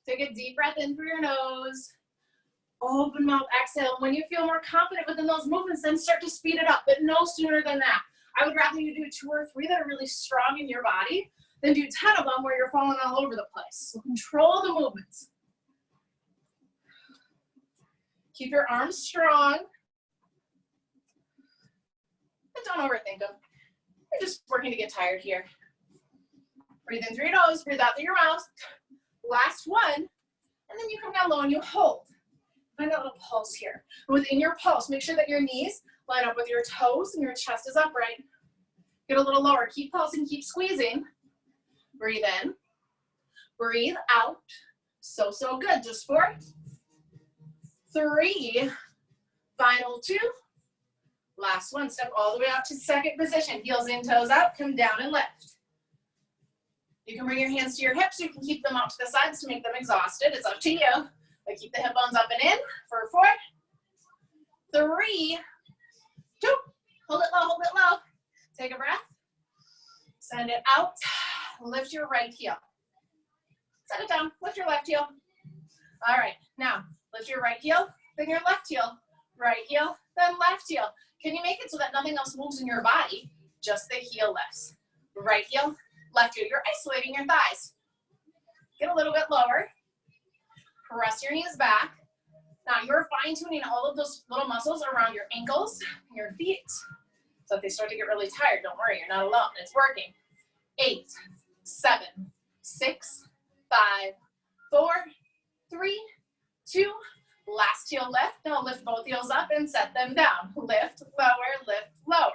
Take a deep breath in through your nose. Open mouth, exhale. When you feel more confident within those movements, then start to speed it up, but no sooner than that. I would rather you do 2 or 3 that are really strong in your body than do 10 of them where you're falling all over the place. So control the movements. Keep your arms strong. But don't overthink them. You're just working to get tired here. Breathe in through your nose, breathe out through your mouth. Last one, and then you come down low and you hold. Find a little pulse here. Within your pulse, make sure that your knees line up with your toes and your chest is upright. Get a little lower. Keep pulsing, keep squeezing. Breathe in. Breathe out. So good. Just 4, 3. Final 2. Last one. Step all the way out to second position. Heels in, toes out. Come down and lift. You can bring your hands to your hips. You can keep them out to the sides to make them exhausted. It's up to you. But keep the hip bones up and in for 4, 3, 2. Hold it low, hold it low. Take a breath. Send it out. Lift your right heel. Set it down. Lift your left heel. All right. Now, lift your right heel, then your left heel. Right heel, then left heel. Can you make it so that nothing else moves in your body? Just the heel lifts. Right heel, left heel. You're isolating your thighs. Get a little bit lower. Press your knees back. Now you're fine-tuning all of those little muscles around your ankles, your feet. So if they start to get really tired, don't worry, you're not alone. It's working. 8, 7, 6, 5, 4, 3, 2. Last heel lift. Now lift both heels up and set them down. Lift, lower, lift, lower.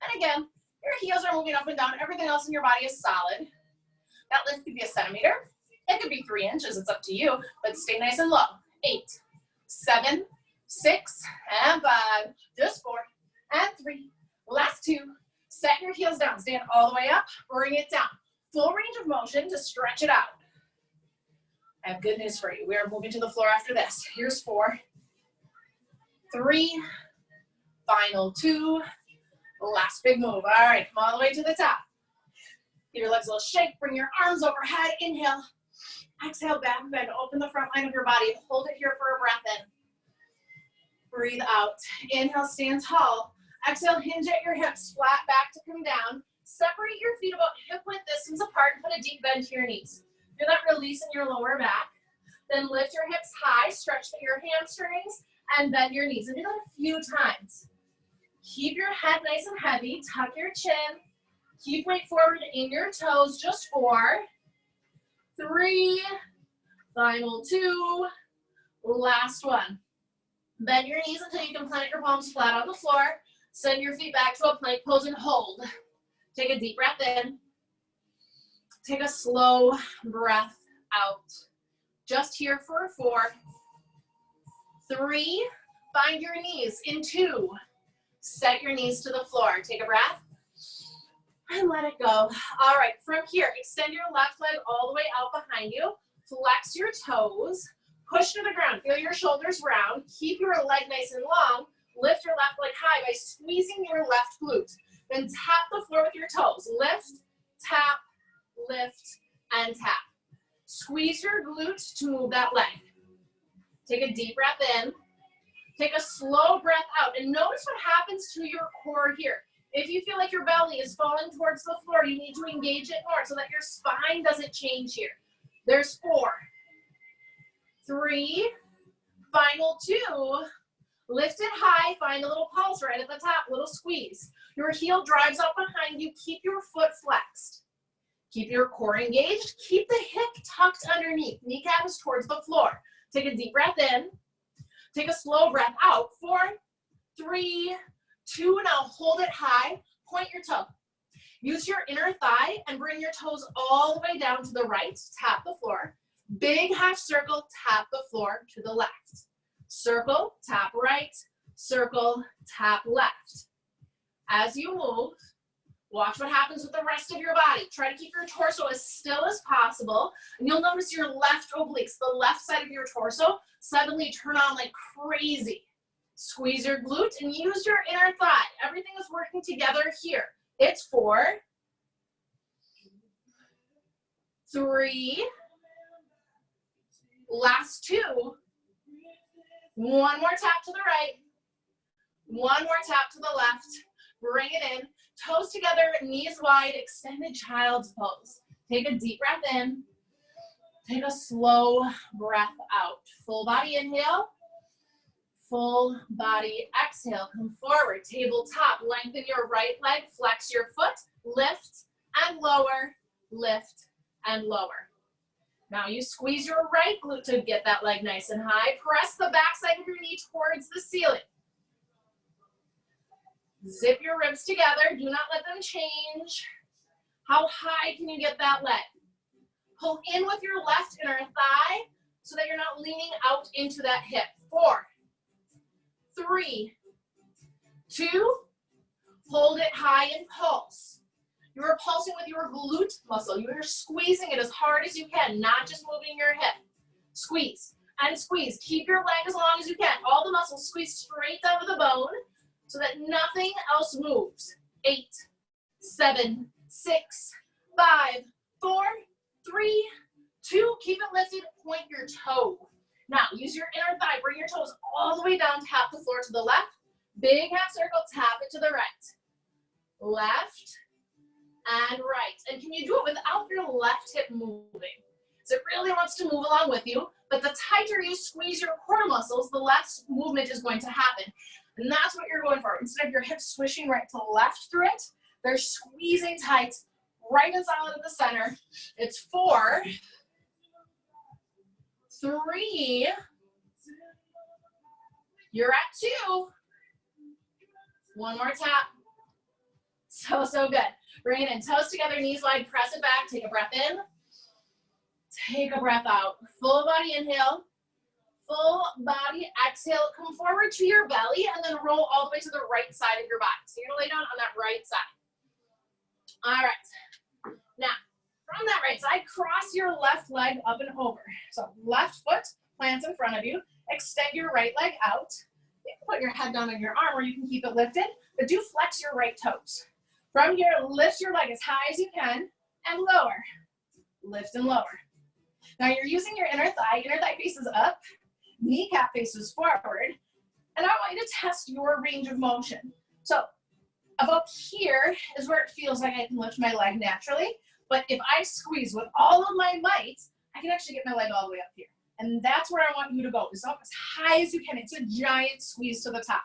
And again, your heels are moving up and down. Everything else in your body is solid. That lift could be 1 centimeter. It could be 3 inches. It's up to you, but stay nice and low. 8, 7, 6, and 5. Just 4 and 3. Last 2. Set your heels down. Stand all the way up. Bring it down. Full range of motion to stretch it out. I have good news for you. We are moving to the floor after this. Here's 4, 3, final 2. Last big move. All right, come all the way to the top. Give your legs a little shake. Bring your arms overhead. Inhale. Exhale, back bend. Open the front line of your body. Hold it here for a breath in. Breathe out. Inhale, stand tall. Exhale, hinge at your hips. Flat back to come down. Separate your feet about hip-width distance apart and put a deep bend to your knees. Feel that release in your lower back. Then lift your hips high. Stretch your hamstrings and bend your knees. And do that a few times. Keep your head nice and heavy. Tuck your chin. Keep weight forward in your toes. Just 4, 3, final 2, last one. Bend your knees until you can plant your palms flat on the floor. Send your feet back to a plank pose and hold. Take a deep breath in. Take a slow breath out. Just here for 4, 3, find your knees in 2. Set your knees to the floor. Take a breath. And let it go. All right, from here, extend your left leg all the way out behind you. Flex your toes. Push to the ground. Feel your shoulders round. Keep your leg nice and long. Lift your left leg high by squeezing your left glute. Then tap the floor with your toes. Lift, tap, lift, and tap. Squeeze your glute to move that leg. Take a deep breath in. Take a slow breath out. And notice what happens to your core here. If you feel like your belly is falling towards the floor, you need to engage it more so that your spine doesn't change here. There's 4, 3, final 2. Lift it high, find a little pulse right at the top, little squeeze. Your heel drives up behind you, keep your foot flexed. Keep your core engaged, keep the hip tucked underneath. Kneecap is towards the floor. Take a deep breath in. Take a slow breath out. 4, 3, 2, now hold it high, point your toe. Use your inner thigh and bring your toes all the way down to the right, tap the floor. Big half circle, tap the floor to the left. Circle, tap right, circle, tap left. As you move, watch what happens with the rest of your body. Try to keep your torso as still as possible, and you'll notice your left obliques, the left side of your torso, suddenly turn on like crazy. Squeeze your glute and use your inner thigh. Everything is working together here. It's 4, 3, last 2, one more tap to the right, one more tap to the left, bring it in, toes together, knees wide, extended child's pose. Take a deep breath in, take a slow breath out. Full body inhale, full body exhale. Come forward, tabletop, lengthen your right leg, flex your foot, lift and lower, lift and lower. Now you squeeze your right glute to get that leg nice and high. Press the backside of your knee towards the ceiling. Zip your ribs together. Do not let them change. How high can you get that leg? Pull in with your left inner thigh so that you're not leaning out into that hip. 4, 3, 2, hold it high and pulse. You are pulsing with your glute muscle. You are squeezing it as hard as you can, not just moving your hip. Squeeze and squeeze. Keep your leg as long as you can. All the muscles squeeze straight down to the bone so that nothing else moves. 8, 7, 6, 5, 4, 3, 2. Keep it lifted. Point your toe. Now, use your inner thigh. Bring your toes all the way down. Tap the floor to the left. Big half circle. Tap it to the right. Left and right. And can you do it without your left hip moving? So it really wants to move along with you, but the tighter you squeeze your core muscles, the less movement is going to happen. And that's what you're going for. Instead of your hips swishing right to left through it, they're squeezing tight, right and solid at the center. It's 4, 3, you're at 2. One more tap. So good. Bring it in, toes together, knees wide, press it back, take a breath in, take a breath out. Full body inhale, full body exhale. Come forward to your belly and then roll all the way to the right side of your body. So you're gonna lay down on that right side. All right, now from that right side, cross your left leg up and over. So left foot plants in front of you, extend your right leg out. You can put your head down on your arm or you can keep it lifted, but do flex your right toes. From here, lift your leg as high as you can and lower. Lift and lower. Now you're using your inner thigh faces up, kneecap faces forward, and I want you to test your range of motion. So about here is where it feels like I can lift my leg naturally, but if I squeeze with all of my might, I can actually get my leg all the way up here. And that's where I want you to go, is up as high as you can. It's a giant squeeze to the top.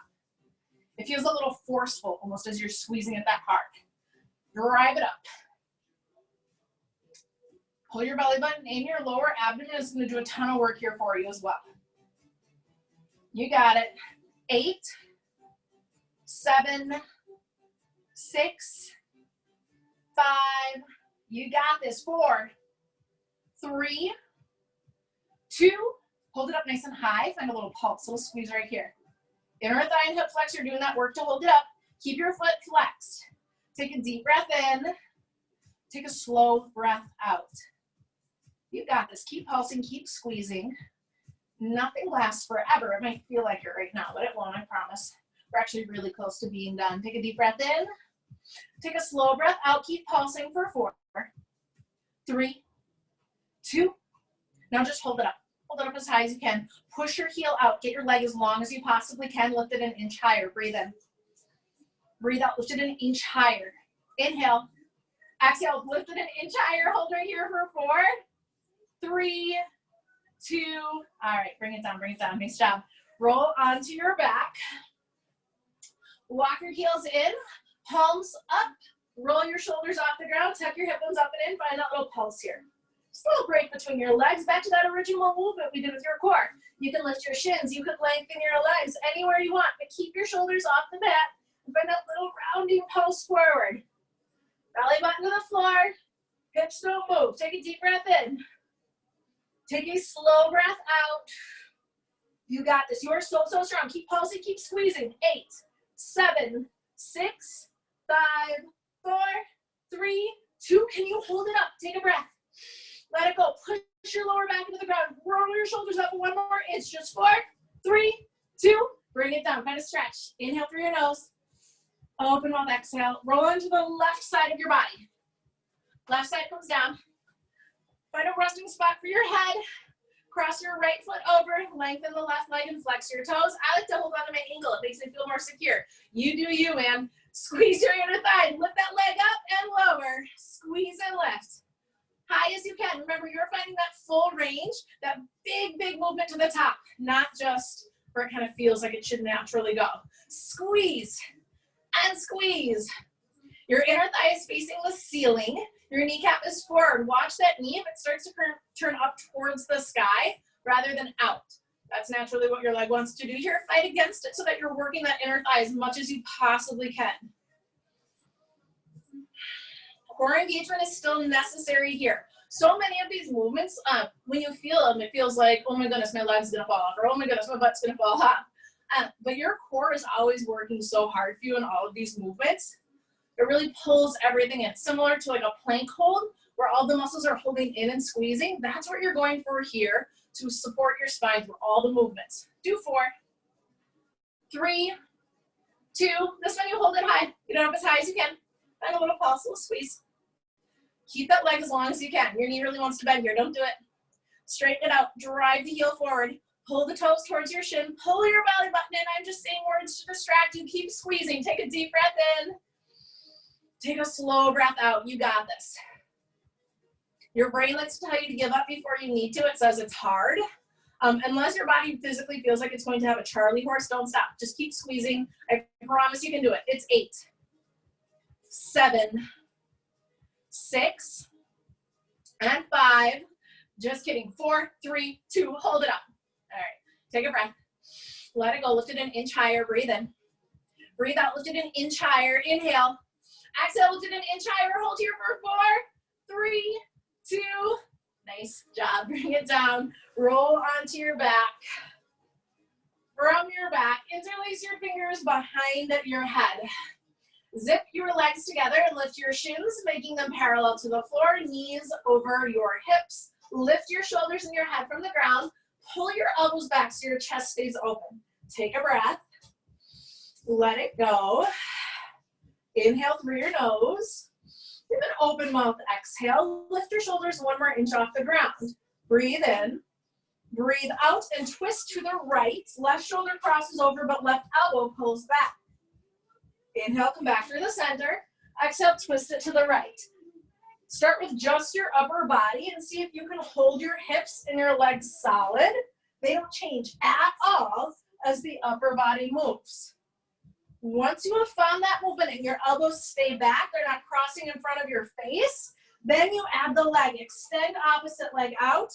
It feels a little forceful, almost as you're squeezing it that hard. Drive it up. Pull your belly button in. Your lower abdomen is going to do a ton of work here for you as well. You got it. 8, 7, 6, 5. You got this. 4, 3, 2. Hold it up nice and high. Find a little pulse, little squeeze right here. Inner thigh and hip flex, you're doing that work to hold it up. Keep your foot flexed. Take a deep breath in. Take a slow breath out. You got this. Keep pulsing, keep squeezing. Nothing lasts forever. It might feel like it right now, but it won't, I promise. We're actually really close to being done. Take a deep breath in. Take a slow breath out. Keep pulsing for 4, 3, 2. Now just hold it up. Hold it up as high as you can. Push your heel out. Get your leg as long as you possibly can. Lift it an inch higher. Breathe in. Breathe out. Lift it an inch higher. Inhale. Exhale. Lift it an inch higher. Hold right here for 4, 3, 2. All right. Bring it down. Bring it down. Nice job. Roll onto your back. Walk your heels in. Palms up. Roll your shoulders off the ground. Tuck your hip bones up and in. Find that little pulse here. Just a little break between your legs. Back to that original movement we did with your core. You can lift your shins. You can lengthen your legs anywhere you want, but keep your shoulders off the mat and find that little rounding pulse forward. Belly button to the floor. Hips don't move. Take a deep breath in. Take a slow breath out. You got this. You're so strong. Keep pulsing. Keep squeezing. 8, 7, 6, 5, 4, 3, 2. Can you hold it up? Take a breath. Let it go. Push your lower back into the ground. Roll your shoulders up 1 more inch. Just 4, 3, 2. Bring it down, kind of stretch. Inhale through your nose. Open mouth, exhale. Roll onto the left side of your body. Left side comes down. Find a resting spot for your head. Cross your right foot over, lengthen the left leg and flex your toes. I like to hold on to my ankle. It makes me feel more secure. You do you, man. Squeeze your inner thigh. Lift that leg up and lower. Squeeze and lift. High as you can. Remember, you're finding that full range, that big, big movement to the top, not just where it kind of feels like it should naturally go. Squeeze and squeeze. Your inner thigh is facing the ceiling. Your kneecap is forward. Watch that knee if it starts to turn up towards the sky rather than out. That's naturally what your leg wants to do here. Fight against it so that you're working that inner thigh as much as you possibly can. Core engagement is still necessary here. So many of these movements, when you feel them, it feels like, oh my goodness, my leg's gonna fall off, or oh my goodness, my butt's gonna fall off. But your core is always working so hard for you in all of these movements. It really pulls everything in, similar to like a plank hold where all the muscles are holding in and squeezing. That's what you're going for here to support your spine through all the movements. Do 4, 3, 2. This one you hold it high. You don't have as high as you can. Find a little pulse, a little squeeze. Keep that leg as long as you can. Your knee really wants to bend here. Don't do it. Straighten it out. Drive the heel forward. Pull the toes towards your shin. Pull your belly button in. I'm just saying words to distract you. Keep squeezing. Take a deep breath in. Take a slow breath out. You got this. Your brain likes to tell you to give up before you need to. It says it's hard. Unless your body physically feels like it's going to have a Charlie horse, don't stop. Just keep squeezing. I promise you can do it. It's 8, 7, 6, and 5. Just kidding. 4, 3, 2. Hold it up. All right. Take a breath. Let it go. Lift it an inch higher. Breathe in. Breathe out. Lift it an inch higher. Inhale. Exhale, lift it an inch higher. Hold here for 4, 3, 2. Nice job. Bring it down. Roll onto your back. From your back, interlace your fingers behind your head. Zip your legs together and lift your shins, making them parallel to the floor. Knees over your hips. Lift your shoulders and your head from the ground. Pull your elbows back so your chest stays open. Take a breath. Let it go. Inhale through your nose. Give an open mouth exhale. Lift your shoulders 1 more inch off the ground. Breathe in. Breathe out and twist to the right. Left shoulder crosses over, but left elbow pulls back. Inhale, come back through the center. Exhale, twist it to the right. Start with just your upper body and see if you can hold your hips and your legs solid. They don't change at all as the upper body moves. Once you have found that movement and your elbows stay back, they're not crossing in front of your face, then you add the leg. Extend opposite leg out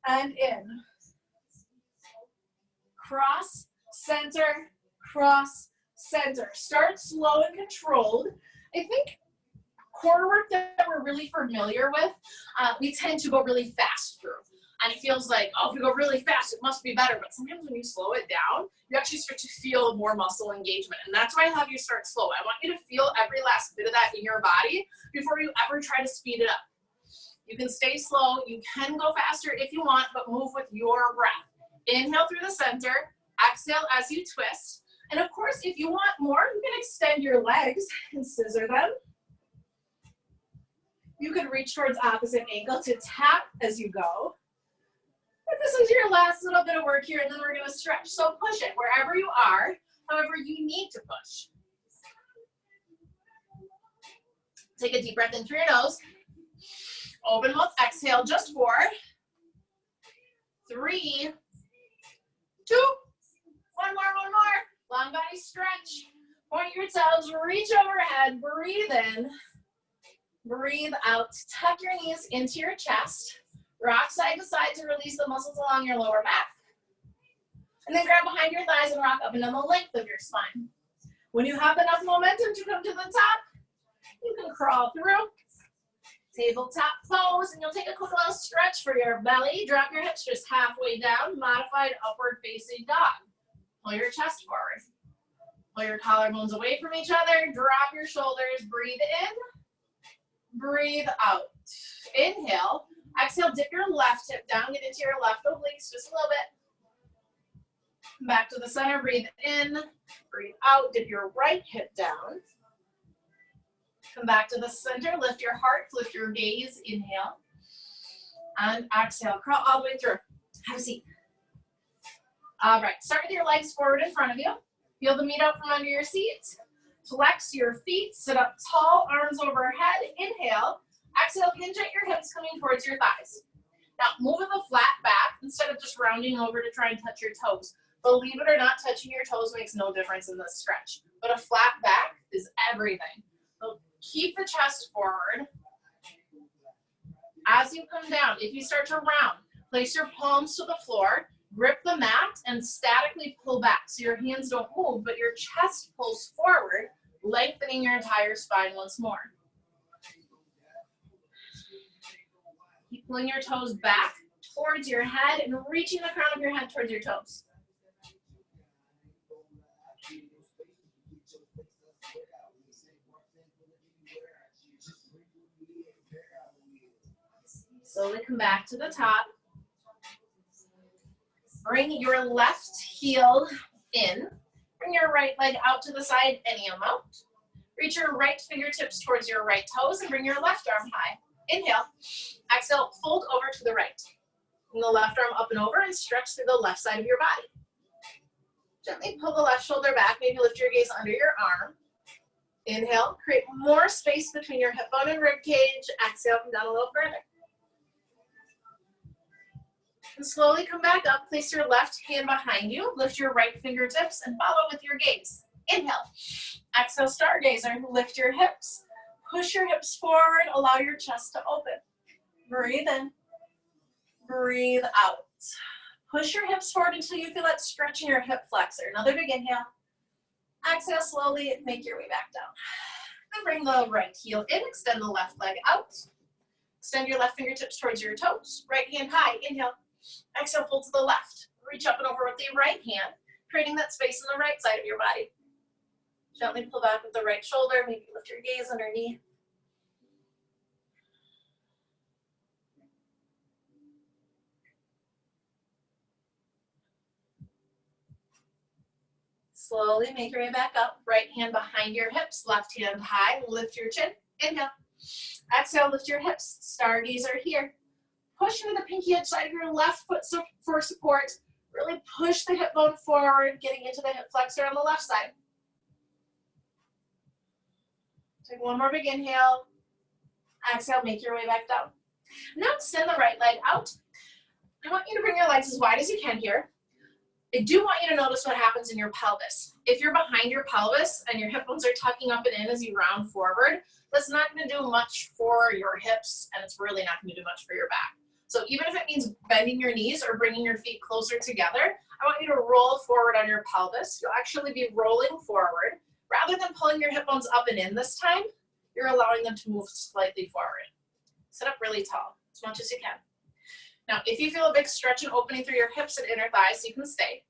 and in. Cross, center, cross, center. Start slow and controlled. I think core work that we're really familiar with, we tend to go really fast through. And it feels like, oh, if we go really fast, it must be better. But sometimes when you slow it down, you actually start to feel more muscle engagement. And that's why I have you start slow. I want you to feel every last bit of that in your body before you ever try to speed it up. You can stay slow. You can go faster if you want, but move with your breath. Inhale through the center. Exhale as you twist. And of course, if you want more, you can extend your legs and scissor them. You could reach towards opposite ankle to tap as you go. But this is your last little bit of work here, and then we're going to stretch. So push it wherever you are, however you need to push. Take a deep breath in through your nose. Open mouth, exhale, just 4, 3, 2, one more. Long body stretch. Point your toes, reach overhead, breathe in, breathe out. Tuck your knees into your chest. Rock side to side to release the muscles along your lower back. And then grab behind your thighs and rock up and down the length of your spine. When you have enough momentum to come to the top, you can crawl through. Tabletop pose, and you'll take a quick little stretch for your belly. Drop your hips just halfway down. Modified upward facing dog. Pull your chest forward. Pull your collarbones away from each other. Drop your shoulders. Breathe in. Breathe out. Inhale. Exhale, dip your left hip down, get into your left obliques just a little bit. Come back to the center, breathe in, breathe out, dip your right hip down. Come back to the center, lift your heart, lift your gaze, inhale. And exhale, crawl all the way through. Have a seat. All right, start with your legs forward in front of you. Feel the meat out from under your seat. Flex your feet, sit up tall, arms overhead. Inhale. Exhale, hinge at your hips coming towards your thighs. Now move with a flat back instead of just rounding over to try and touch your toes. Believe it or not, touching your toes makes no difference in this stretch. But a flat back is everything. So keep the chest forward. As you come down, if you start to round, place your palms to the floor, grip the mat, and statically pull back. So your hands don't move, but your chest pulls forward, lengthening your entire spine once more. Keep pulling your toes back towards your head and reaching the crown of your head towards your toes. Slowly come back to the top. Bring your left heel in. Bring your right leg out to the side any amount. Reach your right fingertips towards your right toes and bring your left arm high. Inhale. Exhale, fold over to the right. Bring the left arm up and over and stretch through the left side of your body. Gently pull the left shoulder back. Maybe lift your gaze under your arm. Inhale. Create more space between your hip bone and rib cage. Exhale, come down a little further. And slowly come back up. Place your left hand behind you. Lift your right fingertips and follow with your gaze. Inhale. Exhale, stargazer. Lift your hips. Push your hips forward. Allow your chest to open. Breathe in. Breathe out. Push your hips forward until you feel that stretch in your hip flexor. Another big inhale. Exhale slowly. Make your way back down. Then bring the right heel in. Extend the left leg out. Extend your left fingertips towards your toes. Right hand high. Inhale. Exhale, pull to the left. Reach up and over with the right hand, creating that space on the right side of your body. Gently pull back with the right shoulder. Maybe lift your gaze underneath. Slowly make your way back up. Right hand behind your hips, left hand high. Lift your chin. Inhale. Exhale, lift your hips. Stargazer here. Push into the pinky edge side of your left foot for support. Really push the hip bone forward, getting into the hip flexor on the left side. Take one more big inhale. Exhale, make your way back down. Now extend the right leg out. I want you to bring your legs as wide as you can here. I do want you to notice what happens in your pelvis. If you're behind your pelvis and your hip bones are tucking up and in as you round forward, that's not going to do much for your hips, and it's really not going to do much for your back. So even if it means bending your knees or bringing your feet closer together, I want you to roll forward on your pelvis. You'll actually be rolling forward. Rather than pulling your hip bones up and in this time, you're allowing them to move slightly forward. Sit up really tall, as much as you can. Now, if you feel a big stretch and opening through your hips and inner thighs, you can stay.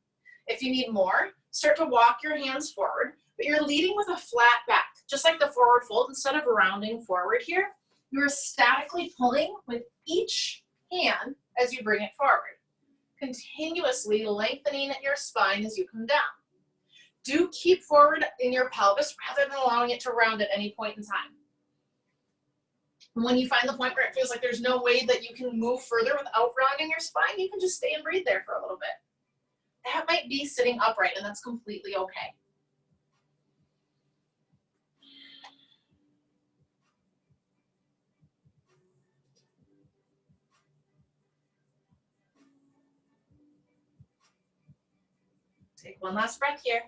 If you need more, start to walk your hands forward, but you're leading with a flat back, just like the forward fold. Instead of rounding forward here, you're statically pulling with each hand as you bring it forward, continuously lengthening at your spine as you come down. Do keep forward in your pelvis rather than allowing it to round at any point in time. When you find the point where it feels like there's no way that you can move further without rounding your spine, you can just stay and breathe there for a little bit. That might be sitting upright, and that's completely okay. Take one last breath here.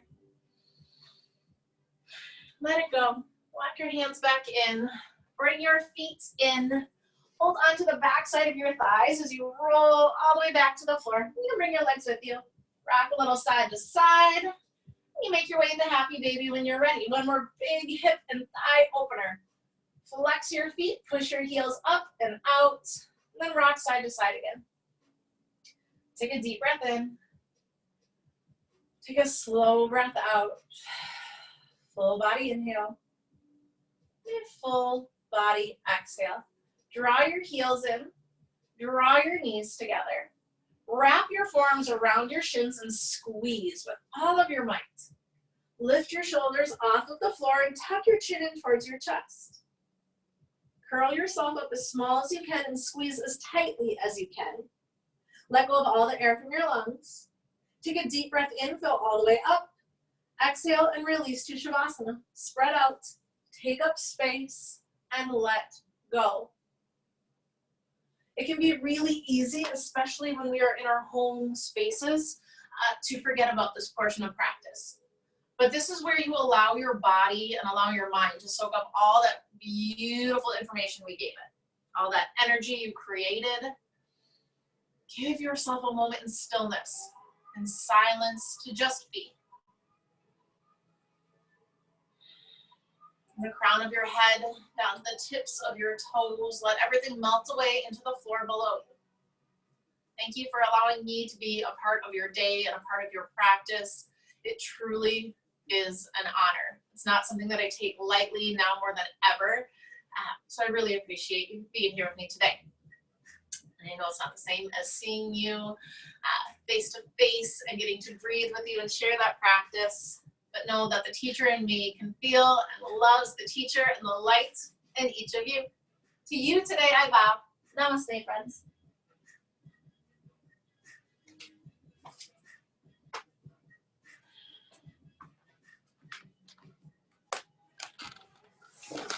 Let it go. Walk your hands back in. Bring your feet in. Hold on to the back side of your thighs as you roll all the way back to the floor. You can bring your legs with you. Rock a little side to side. You make your way into happy baby when you're ready. One more big hip and thigh opener. Flex your feet, push your heels up and out, and then rock side to side again. Take a deep breath in. Take a slow breath out. Full body inhale. And full body exhale. Draw your heels in. Draw your knees together. Wrap your forearms around your shins and squeeze with all of your might. Lift your shoulders off of the floor and tuck your chin in towards your chest. Curl yourself up as small as you can and squeeze as tightly as you can. Let go of all the air from your lungs. Take a deep breath in, fill all the way up. Exhale and release to Shavasana. Spread out, take up space, and let go. It can be really easy, especially when we are in our home spaces, to forget about this portion of practice. But this is where you allow your body and allow your mind to soak up all that beautiful information we gave it, all that energy you created. Give yourself a moment in stillness and silence to just be. From the crown of your head down to the tips of your toes, let everything melt away into the floor below you. Thank you for allowing me to be a part of your day and a part of your practice. It truly is an honor. It's not something that I take lightly now more than ever. So I really appreciate you being here with me today. And I know it's not the same as seeing you face to face and getting to breathe with you and share that practice, but know that the teacher in me can feel and loves the teacher and the light in each of you. To you today I vow. Namaste, friends.